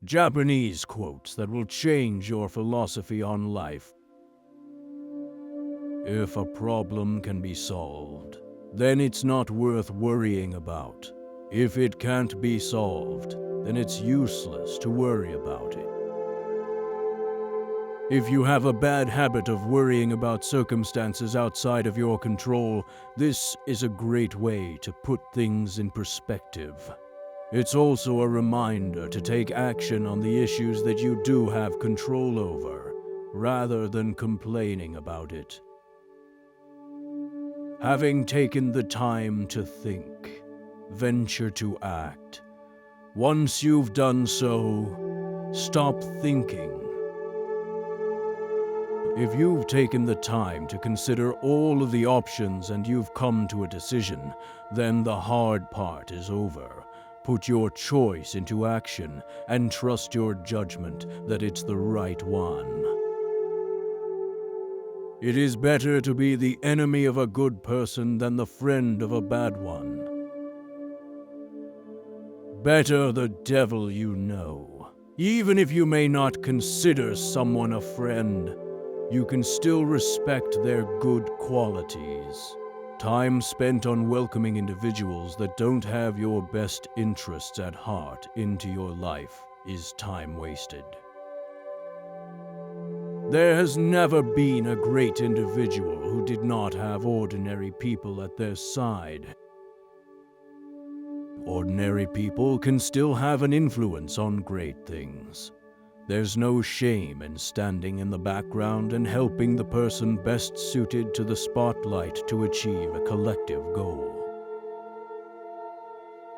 Japanese quotes that will change your philosophy on life. If a problem can be solved, then it's not worth worrying about. If it can't be solved, then it's useless to worry about it. If you have a bad habit of worrying about circumstances outside of your control, this is a great way to put things in perspective. It's also a reminder to take action on the issues that you do have control over, rather than complaining about it. Having taken the time to think, venture to act. Once you've done so, stop thinking. If you've taken the time to consider all of the options and you've come to a decision, then the hard part is over. Put your choice into action and trust your judgment that it's the right one. It is better to be the enemy of a good person than the friend of a bad one. Better the devil you know. Even if you may not consider someone a friend, you can still respect their good qualities. Time spent on welcoming individuals that don't have your best interests at heart into your life is time wasted. There has never been a great individual who did not have ordinary people at their side. Ordinary people can still have an influence on great things. There's no shame in standing in the background and helping the person best suited to the spotlight to achieve a collective goal.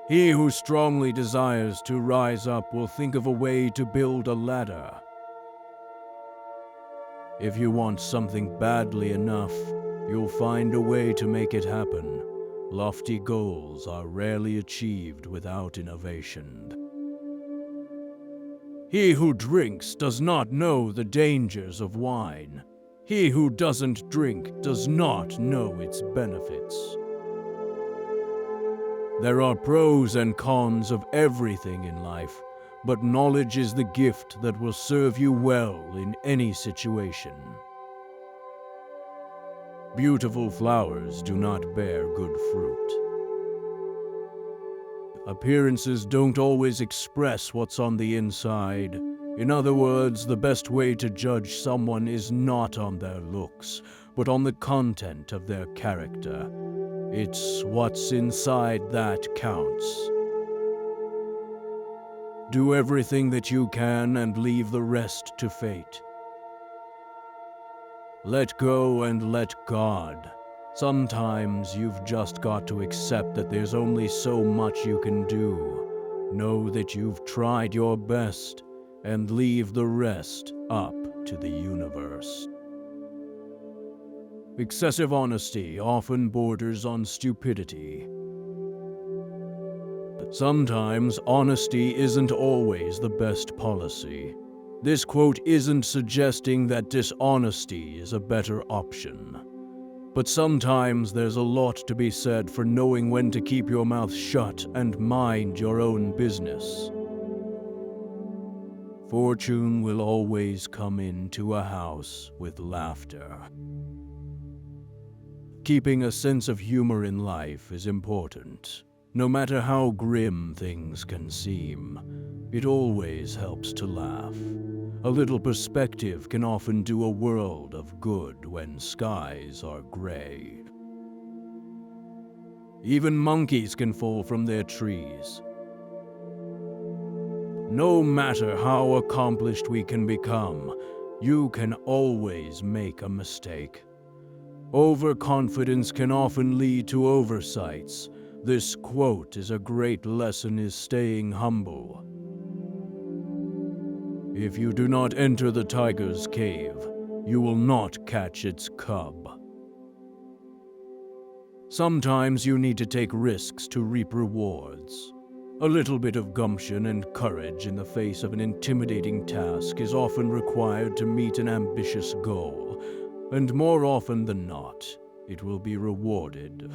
He who strongly desires to rise up will think of a way to build a ladder. If you want something badly enough, you'll find a way to make it happen. Lofty goals are rarely achieved without innovation. He who drinks does not know the dangers of wine. He who doesn't drink does not know its benefits. There are pros and cons of everything in life, but knowledge is the gift that will serve you well in any situation. Beautiful flowers do not bear good fruit. Appearances don't always express what's on the inside. In other words, the best way to judge someone is not on their looks, but on the content of their character. It's what's inside that counts. Do everything that you can and leave the rest to fate. Let go and let God. Sometimes you've just got to accept that there's only so much you can do. Know that you've tried your best and leave the rest up to the universe. Excessive honesty often borders on stupidity. Sometimes honesty isn't always the best policy. This quote isn't suggesting that dishonesty is a better option. But sometimes there's a lot to be said for knowing when to keep your mouth shut and mind your own business. Fortune will always come into a house with laughter. Keeping a sense of humor in life is important. No matter how grim things can seem, it always helps to laugh. A little perspective can often do a world of good when skies are gray. Even monkeys can fall from their trees. No matter how accomplished we can become, you can always make a mistake. Overconfidence can often lead to oversights. This quote is a great lesson in staying humble. If you do not enter the tiger's cave, you will not catch its cub. Sometimes you need to take risks to reap rewards. A little bit of gumption and courage in the face of an intimidating task is often required to meet an ambitious goal, and more often than not, it will be rewarded.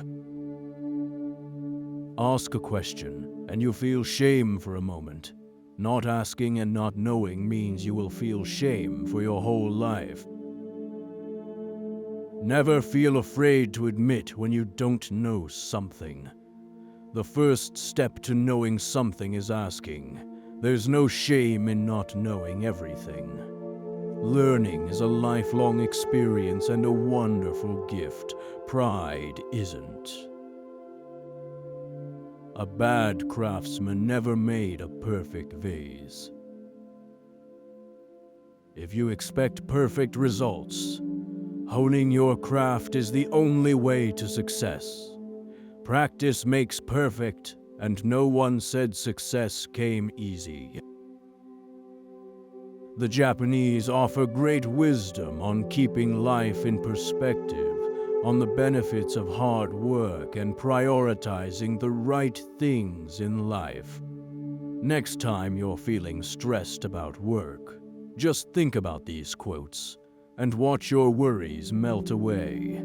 Ask a question, and you feel shame for a moment. Not asking and not knowing means you will feel shame for your whole life. Never feel afraid to admit when you don't know something. The first step to knowing something is asking. There's no shame in not knowing everything. Learning is a lifelong experience and a wonderful gift. Pride isn't. A bad craftsman never made a perfect vase. If you expect perfect results, honing your craft is the only way to success. Practice makes perfect, and no one said success came easy. The Japanese offer great wisdom on keeping life in perspective, on the benefits of hard work and prioritizing the right things in life. Next time you're feeling stressed about work, just think about these quotes and watch your worries melt away.